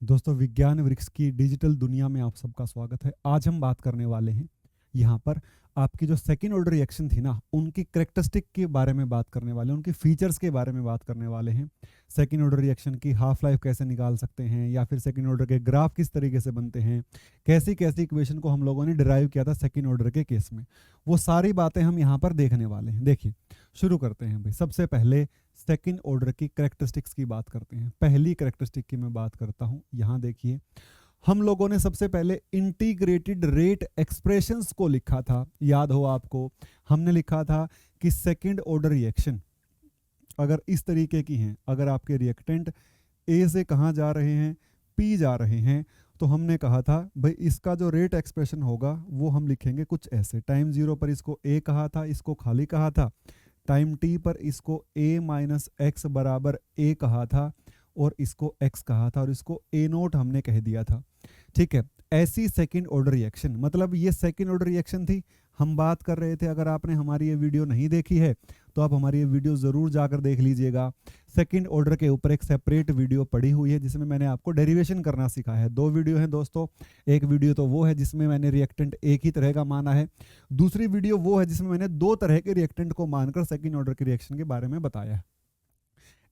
दोस्तों, विज्ञान वृक्ष की डिजिटल दुनिया में आप सबका स्वागत है। आज हम बात करने वाले हैं यहाँ पर आपकी जो सेकेंड ऑर्डर रिएक्शन थी ना, उनकी करेक्टरिस्टिक के बारे में बात करने वाले हैं, उनकी फीचर्स के बारे में बात करने वाले हैं। सेकेंड ऑर्डर रिएक्शन की हाफ लाइफ कैसे निकाल सकते हैं, या फिर सेकेंड ऑर्डर के ग्राफ किस तरीके से बनते हैं, कैसी कैसी इक्वेशन को हम लोगों ने डिराइव किया था सेकेंड ऑर्डर के केस में, वो सारी बातें हम यहाँ पर देखने वाले हैं। देखिए, शुरू करते हैं भाई। सबसे पहले सेकेंड ऑर्डर की करेक्टरिस्टिक्स की बात करते हैं। पहली करेक्टरिस्टिक की मैं बात करता हूं। यहां देखिए, हम लोगों ने सबसे पहले इंटीग्रेटेड रेट एक्सप्रेशंस को लिखा था। याद हो आपको, हमने लिखा था कि सेकेंड ऑर्डर रिएक्शन अगर इस तरीके की हैं, अगर आपके रिएक्टेंट ए से कहां जा रहे हैं, पी जा रहे हैं, तो हमने कहा था भाई इसका जो रेट एक्सप्रेशन होगा वो हम लिखेंगे कुछ ऐसे। टाइम जीरो पर इसको ए कहा था, इसको खाली कहा था। टाइम टी पर इसको a माइनस एक्स बराबर a कहा था, और इसको x कहा था, और इसको a नोट हमने कह दिया था। ठीक है, ऐसी सेकंड ऑर्डर रिएक्शन, मतलब ये सेकंड ऑर्डर रिएक्शन थी। हम बात कर रहे थे, अगर आपने हमारी ये वीडियो नहीं देखी है तो आप हमारी ये वीडियो ज़रूर जाकर देख लीजिएगा। सेकंड ऑर्डर के ऊपर एक सेपरेट वीडियो पड़ी हुई है जिसमें मैंने आपको डेरिवेशन करना सिखाया है। दो वीडियो हैं दोस्तों। एक वीडियो तो वो है जिसमें मैंने रिएक्टेंट एक ही तरह का माना है, दूसरी वीडियो वो है जिसमें मैंने दो तरह के रिएक्टेंट को मानकर सेकंड ऑर्डर के रिएक्शन के बारे में बताया है।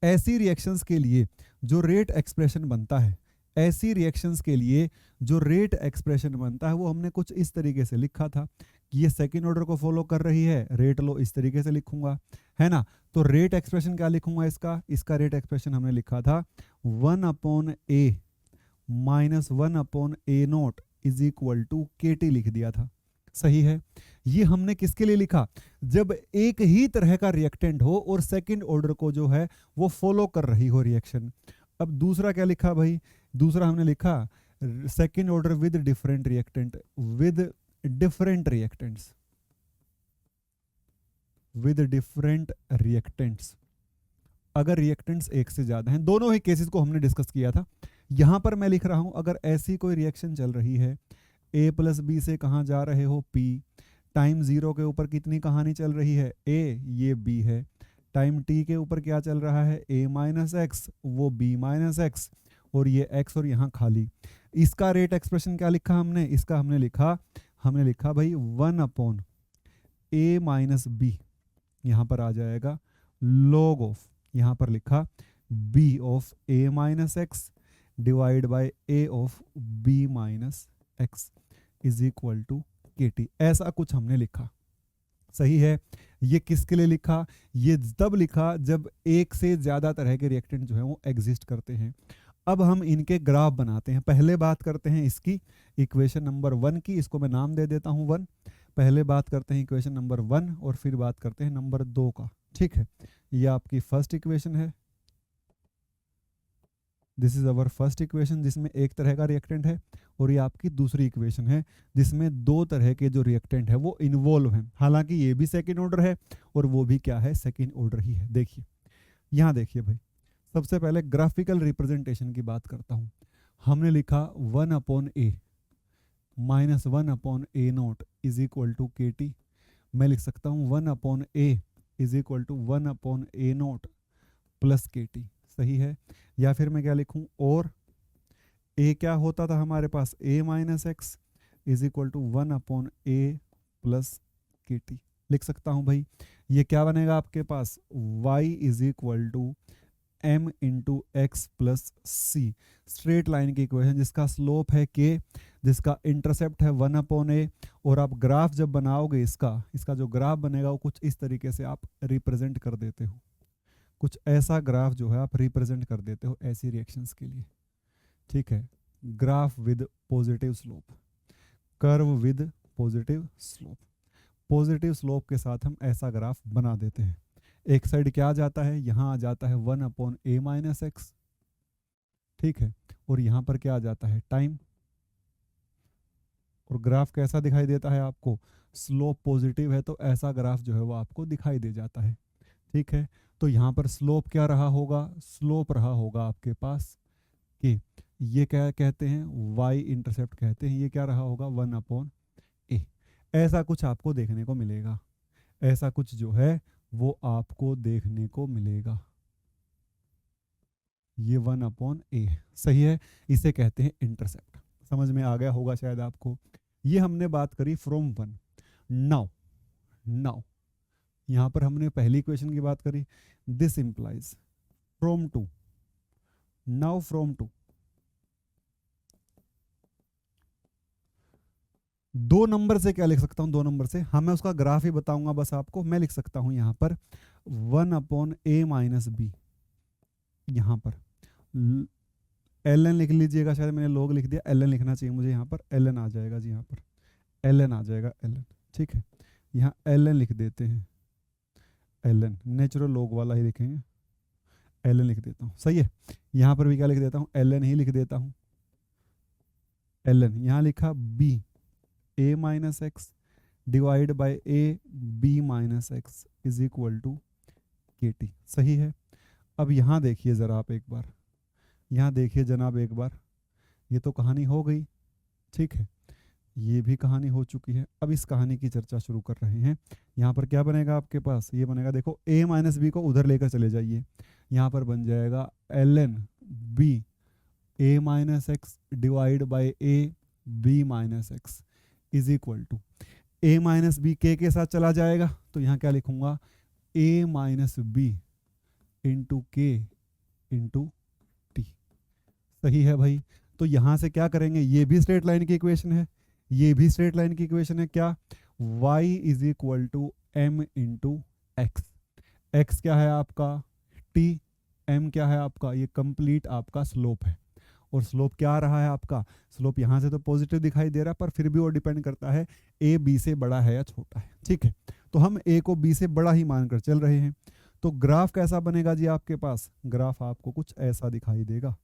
ऐसी रिएक्शंस के लिए जो रेट एक्सप्रेशन बनता है, ऐसी रिएक्शंस के लिए जो रेट एक्सप्रेशन बनता है, वो हमने कुछ इस तरीके से लिखा था कि ये सेकंड ऑर्डर को फॉलो कर रही है, रेट लो इस तरीके से लिखूंगा, है ना। तो रेट एक्सप्रेशन क्या लिखूंगा, इसका रेट एक्सप्रेशन हमने लिखा था 1/a minus 1/a note is equal to KT लिख दिया था। सही है। ये हमने किसके लिए लिखा, जब एक ही तरह का रिएक्टेंट हो और सेकंड ऑर्डर को जो है वो फॉलो कर रही हो रिएक्शन। अब दूसरा क्या लिखा भाई, दूसरा हमने लिखा second order with different reactant, with different reactants, with different reactants. अगर रिएक्टेंट्स एक से ज्यादा हैं, दोनों ही केसेस को हमने डिस्कस किया था। यहां पर मैं लिख रहा हूं, अगर ऐसी कोई रिएक्शन चल रही है, a प्लस बी से कहां जा रहे हो, p, टाइम जीरो के ऊपर कितनी कहानी चल रही है, a, ये b है। टाइम t के ऊपर क्या चल रहा है, a माइनस एक्स, वो b माइनस एक्स, और ये x और यहाँ खाली। इसका रेट एक्सप्रेशन क्या लिखा हमने, इसका हमने लिखा भाई 1/a माइनस बी, यहाँ पर आ जाएगा log ऑफ, यहाँ पर लिखा b of a minus x divide by a of b minus x is equal to KT। ऐसा कुछ हमने लिखा। सही है। ये किसके लिए लिखा, ये तब लिखा जब एक से ज्यादा तरह के रिएक्टेंट जो है वो एग्जिस्ट करते हैं। अब हम इनके ग्राफ बनाते हैं। पहले बात करते हैं इसकी इक्वेशन नंबर 1 की, इसको मैं नाम दे देता हूं 1। पहले बात करते हैं इक्वेशन नंबर 1 और फिर बात करते हैं नंबर 2 का। ठीक है, ये आपकी फर्स्ट इक्वेशन है, this is our first equation जिसमें एक तरह का रिएक्टेंट है, और ये आपकी दूसरी इक्वेशन है जिसमें दो तरह के जो रिएक्टेंट है वो इन्वॉल्व हैं। हालांकि ये भी सेकेंड ऑर्डर है और वो भी क्या है, सेकेंड ऑर्डर ही है। देखिए, यहाँ देखिए भाई, सबसे पहले ग्राफिकल रिप्रेजेंटेशन की बात करता हूँ। हमने लिखा 1/a minus 1/a note is equal to KT। मैं लिख सकता हूँ 1/a is equal to 1/a naught plus KT। सही है। या फिर मैं क्या लिखूं, और a क्या होता था हमारे पास, a minus x is equal to 1/a plus KT लिख सकता हूं भाई। ये क्या बनेगा आपके पास, y is equal to m into x plus c, straight line की इक्वेशन जिसका स्लोप है k, जिसका इंटरसेप्ट है 1/a। और आप ग्राफ जब बनाओगे इसका जो ग्राफ बनेगा वो कुछ इस तरीके से आप रिप्रेजेंट कर देते हो, कुछ ऐसा ग्राफ जो है आप रिप्रेजेंट कर देते हो ऐसी रिएक्शंस के लिए। ठीक है, graph with positive slope, curve with positive slope, positive slope के साथ हम ऐसा ग्राफ बना देते हैं। एक साइड क्या आ जाता है, यहाँ आ जाता है 1/a माइनस एक्स। ठीक है, और यहाँ पर क्या आ जाता है, टाइम। और ग्राफ कैसा दिखाई देता है आपको, स्लोप पॉजिटिव है तो ऐसा ग्राफ जो है वो आपको दिखाई दे जाता है। ठीक है, तो यहाँ पर स्लोप क्या रहा होगा, स्लोप रहा होगा आपके पास कि ये क्या कहते हैं, y इंटरसेप्ट कहते हैं, ये क्या रहा होगा 1/a। ऐसा कुछ आपको देखने को मिलेगा, ऐसा कुछ जो है वो आपको देखने को मिलेगा। ये 1/a सही है, इसे कहते हैं इंटरसेप्ट। समझ में आ गया होगा शायद आपको। ये हमने बात करी फ्रॉम 1। नाउ नाउ यहाँ पर हमने पहली क्वेश्चन की बात करी, this implies from 2। Now from 2 दो नंबर से क्या लिख सकता हूँ, दो नंबर से हाँ मैं उसका ग्राफ ही बताऊंगा बस आपको। मैं लिख सकता हूँ यहाँ पर 1/a-b, यहाँ पर ln लिख लीजिएगा, शायद मैंने log लिख दिया, ln लिखना चाहिए मुझे, यहाँ पर ln आ जाएगा जी, यहाँ पर ln आ जाएगा, ln ठीक है। यहाँ ln लिख देते हैं, ln नेचुरल log वाला ही लिखेंगे, ln लिख देता हूँ, सही है। यहाँ पर भी क्या लिख देता हूँ, ln ही लिख देता हूँ, ln यहाँ लिखा b a-x divide by a b-x is equal to kt, सही है। अब यहाँ देखिए ज़रा आप एक बार, यहाँ देखिए जनाब एक बार, ये तो कहानी हो गई, ठीक है, ये भी कहानी हो चुकी है। अब इस कहानी की चर्चा शुरू कर रहे हैं। यहाँ पर क्या बनेगा आपके पास, ये बनेगा, देखो a-b को उधर लेकर चले जाइए, यहाँ पर बन जाएगा ln b a-x divide by a b-x is equal to a-b के साथ चला जाएगा, तो यहाँ क्या लिखूंगा, a-b इंटू के इंटू टी, सही है भाई। तो यहाँ से क्या करेंगे, ये भी स्ट्रेट लाइन की इक्वेशन है, ये भी स्ट्रेट लाइन की इक्वेशन है, क्या, y is equal to m into x. X क्या है आपका t, m क्या है आपका, ये कंप्लीट आपका स्लोप है। और स्लोप क्या आ रहा है आपका, स्लोप यहाँ से तो पॉजिटिव दिखाई दे रहा है, पर फिर भी वो डिपेंड करता है a b से बड़ा है या छोटा है, ठीक है। तो हम a को b से बड़ा ही मानकर चल रहे हैं। तो ग्राफ कैसा बनेगा जी आपके पास, ग्राफ आपको कुछ ऐसा दिखाई देगा,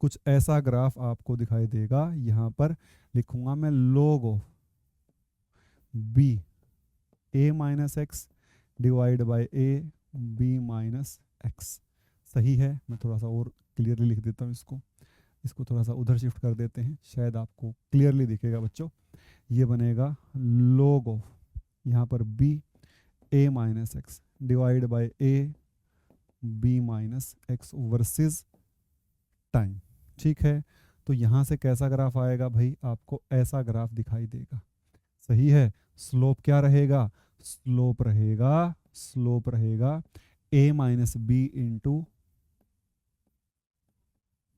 कुछ ऐसा ग्राफ आपको दिखाई देगा। यहाँ पर लिखूंगा मैं log of b a-x divide by a b-x, सही है। मैं थोड़ा सा और क्लियरली लिख देता हूँ इसको, इसको थोड़ा सा उधर शिफ्ट कर देते हैं, शायद आपको क्लियरली दिखेगा बच्चों। ये बनेगा log ऑफ यहाँ पर b a-x divide by a b-x versus time, ठीक है। तो यहाँ से कैसा ग्राफ आएगा भाई, आपको ऐसा ग्राफ दिखाई देगा, सही है। स्लोप क्या रहेगा, स्लोप रहेगा, स्लोप रहेगा a-b इंटू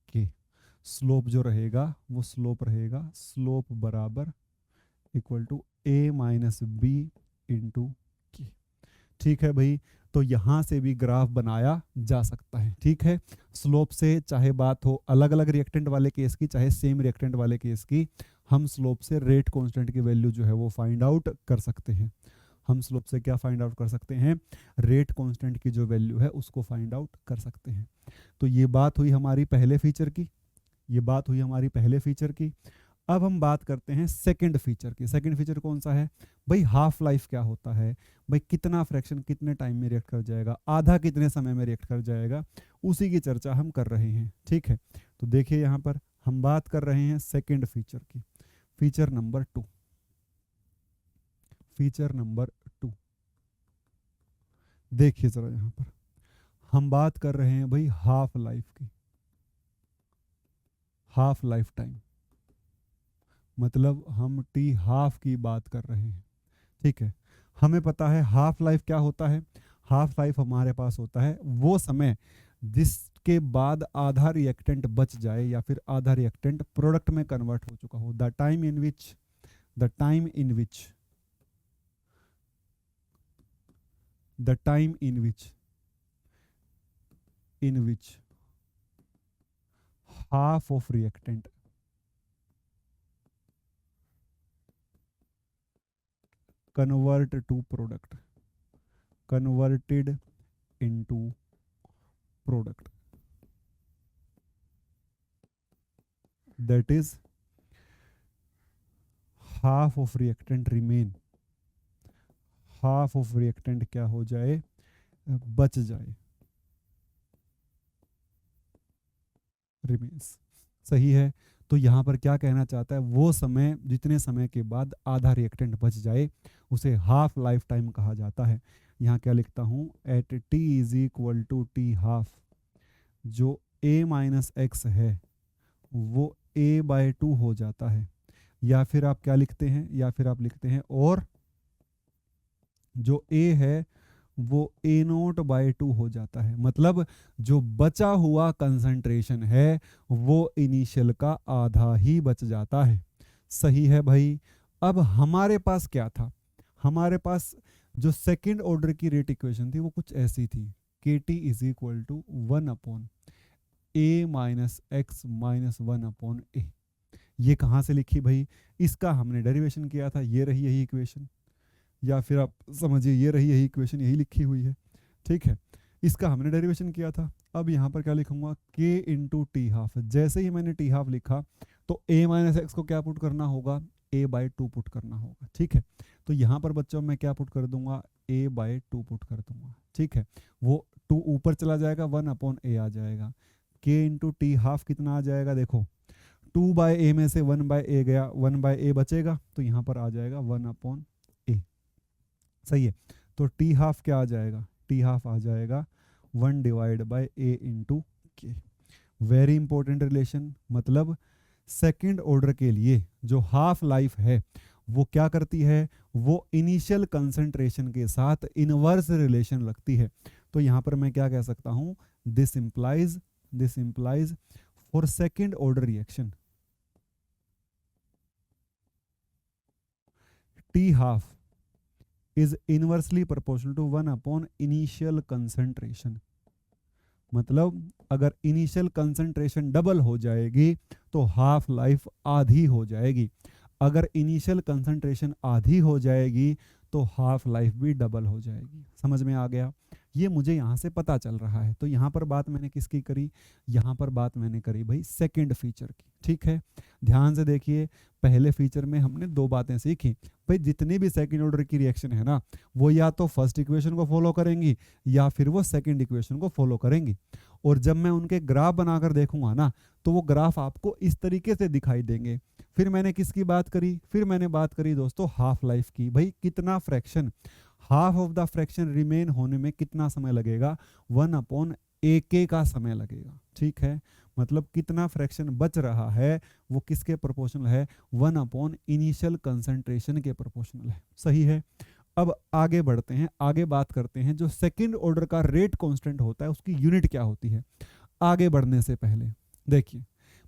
के। स्लोप जो रहेगा वो स्लोप रहेगा, स्लोप बराबर इक्वल टू a-b इंटू के, ठीक है भाई। तो यहाँ से भी ग्राफ बनाया जा सकता है, ठीक है। स्लोप से चाहे बात हो अलग अलग रिएक्टेंट वाले केस की, चाहे सेम रिएक्टेंट वाले केस की, हम स्लोप से रेट कांस्टेंट की वैल्यू जो है वो फाइंड आउट कर सकते हैं। हम स्लोप से क्या फाइंड आउट कर सकते हैं, रेट कांस्टेंट की जो वैल्यू है उसको फाइंड आउट कर सकते हैं। तो ये बात हुई हमारी पहले फीचर की, ये बात हुई हमारी पहले फीचर की। अब हम बात करते हैं सेकंड फीचर की। सेकंड फीचर कौन सा है भाई, हाफ लाइफ क्या होता है भाई, कितना फ्रैक्शन कितने टाइम में रिएक्ट कर जाएगा, आधा कितने समय में रिएक्ट कर जाएगा, उसी की चर्चा हम कर रहे हैं, ठीक है। तो देखिए यहाँ पर हम बात कर रहे हैं सेकंड फीचर की, फीचर नंबर 2, फीचर नंबर 2। देखिए जरा यहाँ पर हम बात कर रहे हैं भाई हाफ लाइफ की, हाफ लाइफ टाइम, मतलब हम टी हाफ की बात कर रहे हैं, ठीक है। हमें पता है हाफ लाइफ क्या होता है, हाफ लाइफ हमारे पास होता है वो समय जिसके बाद आधा रिएक्टेंट बच जाए या फिर आधा रिएक्टेंट प्रोडक्ट में कन्वर्ट हो चुका हो, the time in which, the time in which, the time in which, in which half of reactant convert to product, converted into product, that is half of reactant remain, half of reactant क्या हो जाए, बच जाए, remains, सही है। तो यहाँ पर क्या कहना चाहता है, वो समय जितने समय के बाद आधा रिएक्टेंट बच जाए उसे हाफ लाइफ टाइम कहा जाता है। यहाँ क्या लिखता हूँ, at t is equal to t half, जो a माइनस एक्स है वो a/2 हो जाता है, या फिर आप क्या लिखते हैं, या फिर आप लिखते हैं और जो a है वो a0/2 हो जाता है। मतलब जो बचा हुआ कंसंट्रेशन है वो इनिशियल का आधा ही बच जाता है। सही है भाई। अब हमारे पास क्या था, हमारे पास जो सेकंड ऑर्डर की रेट इक्वेशन थी वो कुछ ऐसी थी, kt is equal to 1/a-x-1/a। ये कहाँ से लिखी भाई, इसका हमने डेरिवेशन किया था, ये रही यही इक्वेशन, या फिर आप समझिए ये रही यही इक्वेशन, यही लिखी हुई है। ठीक है, इसका हमने डेरिवेशन किया था। अब यहाँ पर क्या लिखूंगा, k इंटू टी हाफ। जैसे ही मैंने टी हाफ लिखा तो a माइनस एक्स को क्या पुट करना होगा, a/2 पुट करना होगा। ठीक है, तो यहाँ पर बच्चों मैं क्या पुट कर दूंगा, a/2 पुट कर दूंगा। ठीक है, वो 2 ऊपर चला जाएगा, 1/a आ जाएगा। k इंटू टी हाफ कितना आ जाएगा, देखो 2/a में से 1/a गया, 1/a बचेगा, तो यहाँ पर आ जाएगा 1/a। सही है, तो टी हाफ क्या आ जाएगा, टी हाफ आ जाएगा 1/a इंटू के। वेरी इंपॉर्टेंट रिलेशन, मतलब सेकंड ऑर्डर के लिए जो हाफ लाइफ है वो क्या करती है, वो इनिशियल कंसंट्रेशन के साथ इनवर्स रिलेशन रखती है। तो यहाँ पर मैं क्या कह सकता हूँ, this implies for second order reaction T half is inversely proportional to 1 upon initial concentration। मतलब अगर इनिशियल कंसंट्रेशन डबल हो जाएगी तो हाफ लाइफ आधी हो जाएगी, अगर इनिशियल कंसंट्रेशन आधी हो जाएगी तो हाफ लाइफ भी डबल हो जाएगी। समझ में आ गया, ये मुझे यहाँ से पता चल रहा है। तो यहाँ पर बात मैंने किसकी करी, यहाँ पर बात मैंने करी भाई सेकंड फीचर की। ठीक है, ध्यान से देखिए, पहले फीचर में हमने दो बातें सीखी भाई, जितनी भी सेकंड ऑर्डर की रिएक्शन है ना वो या तो फर्स्ट इक्वेशन को फॉलो करेंगी या फिर वो सेकंड इक्वेशन को फॉलो करेंगी। और जब मैं उनके ग्राफ बनाकर देखूंगा ना तो वो ग्राफ आपको इस तरीके से दिखाई देंगे। फिर मैंने किसकी बात करी, फिर मैंने बात करी दोस्तों हाफ लाइफ की। भाई कितना fraction, half of the fraction remain होने में कितना समय लगेगा, 1/ak का समय लगेगा। ठीक है, मतलब कितना फ्रैक्शन बच रहा है वो किसके प्रोपोर्शनल है, 1 इनिशियल कंसंट्रेशन के प्रोपोर्शनल है। सही है, अब आगे बढ़ते हैं, आगे बात करते हैं जो सेकंड ऑर्डर का रेट कांस्टेंट होता है उसकी यूनिट क्या होती है। आगे बढ़ने से पहले देखिए,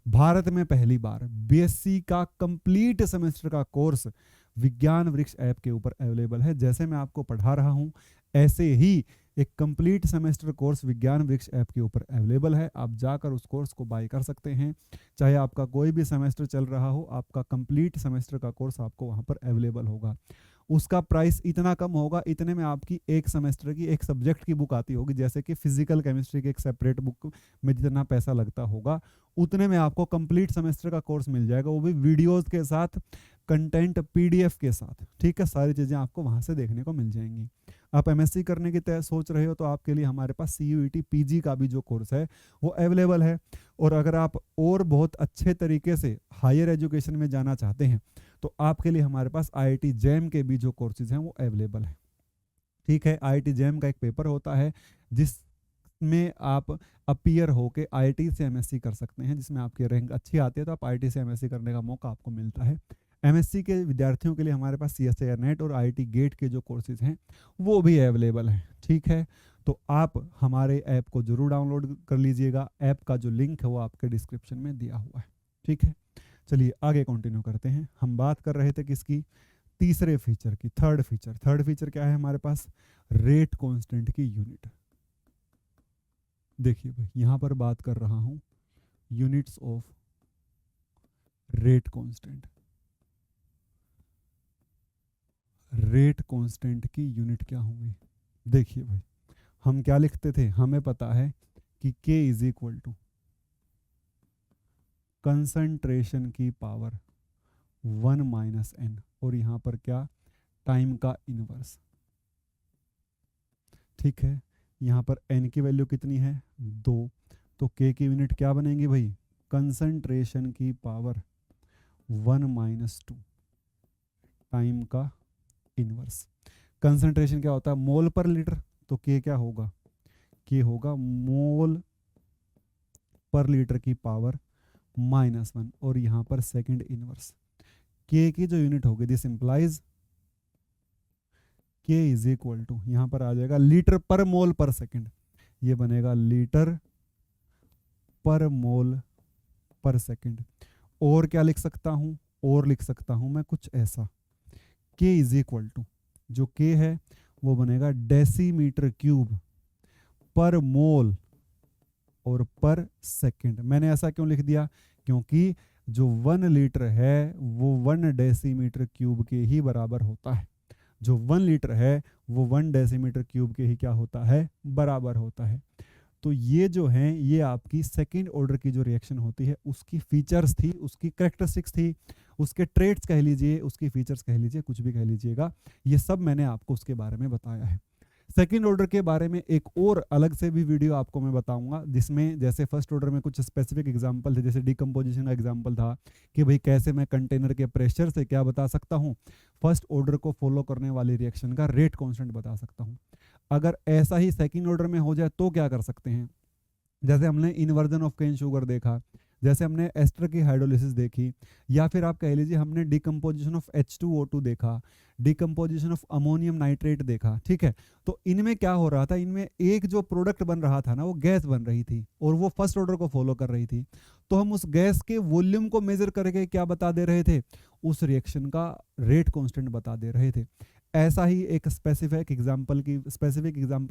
भारत में पहली बार बीएससी का कंप्लीट सेमेस्टर का कोर्स विज्ञान वृक्ष ऐप के ऊपर अवेलेबल है। जैसे मैं आपको पढ़ा रहा हूं ऐसे ही एक कंप्लीट सेमेस्टर कोर्स विज्ञान वृक्ष ऐप के ऊपर अवेलेबल है। आप जाकर उस कोर्स को बाय कर सकते हैं, चाहे आपका कोई भी सेमेस्टर चल रहा हो, आपका कंप्लीट सेमेस्टर का कोर्स आपको वहां पर अवेलेबल होगा। उसका प्राइस इतना कम होगा, इतने में आपकी एक सेमेस्टर की एक सब्जेक्ट की बुक आती होगी, जैसे कि फिजिकल केमिस्ट्री की एक सेपरेट बुक में जितना पैसा लगता होगा उतने में आपको कंप्लीट सेमेस्टर का कोर्स मिल जाएगा, वो भी वीडियोस के साथ, कंटेंट पीडीएफ के साथ। ठीक है, सारी चीज़ें आपको वहाँ से देखने को मिल जाएंगी। आप एमएससी करने की सोच रहे हो तो आपके लिए हमारे पास CUET पीजी का भी जो कोर्स है वो अवेलेबल है। और अगर आप और बहुत अच्छे तरीके से हायर एजुकेशन में जाना चाहते हैं तो आपके लिए हमारे पास IIT जैम के भी जो कोर्सेज हैं वो अवेलेबल है। ठीक है, IIT जैम का एक पेपर होता है जिसमें आप अपीयर होके IIT से MSc कर सकते हैं, जिसमें आपकी रैंक अच्छी आती है तो आप IIT से MSc करने का मौका आपको मिलता है। MSc के विद्यार्थियों के लिए हमारे पास CSIR नेट और IIT गेट के जो कोर्सेज हैं वो भी अवेलेबल हैं। ठीक है, तो आप हमारे ऐप को जरूर डाउनलोड कर लीजिएगा, ऐप का जो लिंक है वो आपके डिस्क्रिप्शन में दिया हुआ है। ठीक है, चलिए आगे कंटिन्यू करते हैं। हम बात कर रहे थे किसकी, तीसरे फीचर की। थर्ड फीचर क्या है हमारे पास, रेट कांस्टेंट की यूनिट। देखिए भाई यहां पर बात कर रहा हूं units of rate constant. Rate constant की यूनिट क्या होंगी, देखिए भाई हम क्या लिखते थे, हमें पता है कि K is equal to concentration की पावर 1 - n, और यहाँ पर क्या, टाइम का इनवर्स। ठीक है, यहाँ पर n की वैल्यू कितनी है, 2, तो K की यूनिट क्या बनेगी भाई, कंसंट्रेशन की पावर 1 - 2 टाइम का इनवर्स। कंसंट्रेशन क्या होता है, मोल पर लीटर, तो K क्या होगा, K होगा मोल पर लीटर की पावर -1 और यहाँ पर सेकंड इनवर्स। के की जो यूनिट होगी, दिस इंप्लाइज के इज इक्वल टू, यहाँ पर आ जाएगा लीटर पर मोल पर सेकंड, ये बनेगा लीटर पर मोल पर सेकंड। और क्या लिख सकता हूँ, और लिख सकता हूँ मैं कुछ ऐसा, के इज इक्वल टू, जो के है वो बनेगा डेसीमीटर क्यूब पर मोल और पर सेकंड। मैंने ऐसा क्यों लिख दिया, क्योंकि जो 1 लीटर है वो 1 डेसीमीटर क्यूब के ही बराबर होता है। जो 1 लीटर है वो 1 डेसीमीटर क्यूब के ही क्या होता है, बराबर होता है। तो ये जो है ये आपकी सेकेंड ऑर्डर की जो रिएक्शन होती है उसकी फीचर्स थी, उसकी करेक्टरिस्टिक्स थी, उसके ट्रेट्स कह लीजिए, उसकी फीचर्स कह लीजिए, कुछ भी कह लीजिएगा, ये सब मैंने आपको उसके बारे में बताया है। सेकेंड ऑर्डर के बारे में एक और अलग से भी वीडियो आपको मैं बताऊंगा, जिसमें जैसे फर्स्ट ऑर्डर में कुछ स्पेसिफिक एग्जांपल थे, जैसे डिकम्पोजिशन का एग्जांपल था कि भाई कैसे मैं कंटेनर के प्रेशर से क्या बता सकता हूँ, फर्स्ट ऑर्डर को फॉलो करने वाली रिएक्शन का रेट कांस्टेंट बता सकता हूँ। अगर ऐसा ही सेकेंड ऑर्डर में हो जाए तो क्या कर सकते हैं, जैसे हमने इन्वर्जन ऑफ केन शुगर देखा, जैसे हमने एस्टर की हाइड्रोलिसिस देखी, या फिर आप कह लीजिए हमने डिकम्पोजिशन ऑफ H2O2 देखा, डिकम्पोजिशन ऑफ अमोनियम नाइट्रेट देखा, ठीक है। तो इनमें क्या हो रहा था, इनमें एक जो प्रोडक्ट बन रहा था ना वो गैस बन रही थी और वो फर्स्ट ऑर्डर को फॉलो कर रही थी। तो हम उस गैस के वॉल्यूम को मेजर करके क्या बता दे रहे थे, उस रिएक्शन का रेट कांस्टेंट बता दे रहे थे। ऐसा ही एक स्पेसिफिक एग्जांपल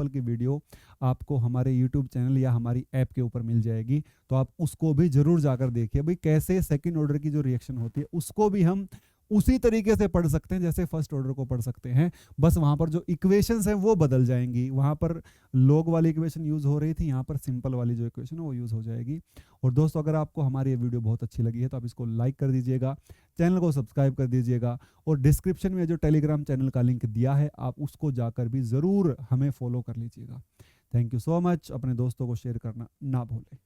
की वीडियो आपको हमारे यूट्यूब चैनल या हमारी ऐप के ऊपर मिल जाएगी, तो आप उसको भी जरूर जाकर देखिए भाई कैसे सेकंड ऑर्डर की जो रिएक्शन होती है उसको भी हम उसी तरीके से पढ़ सकते हैं जैसे फर्स्ट ऑर्डर को पढ़ सकते हैं। बस वहां पर जो इक्वेशंस हैं वो बदल जाएंगी, वहां पर लॉग वाली इक्वेशन यूज हो रही थी, यहाँ पर सिंपल वाली जो इक्वेशन है वो यूज हो जाएगी। और दोस्तों अगर आपको हमारी ये वीडियो बहुत अच्छी लगी है तो आप इसको लाइक कर दीजिएगा, चैनल को सब्सक्राइब कर दीजिएगा, और डिस्क्रिप्शन में जो टेलीग्राम चैनल का लिंक दिया है आप उसको जाकर भी ज़रूर हमें फॉलो कर लीजिएगा। Thank you so much. अपने दोस्तों को शेयर करना ना भूलें।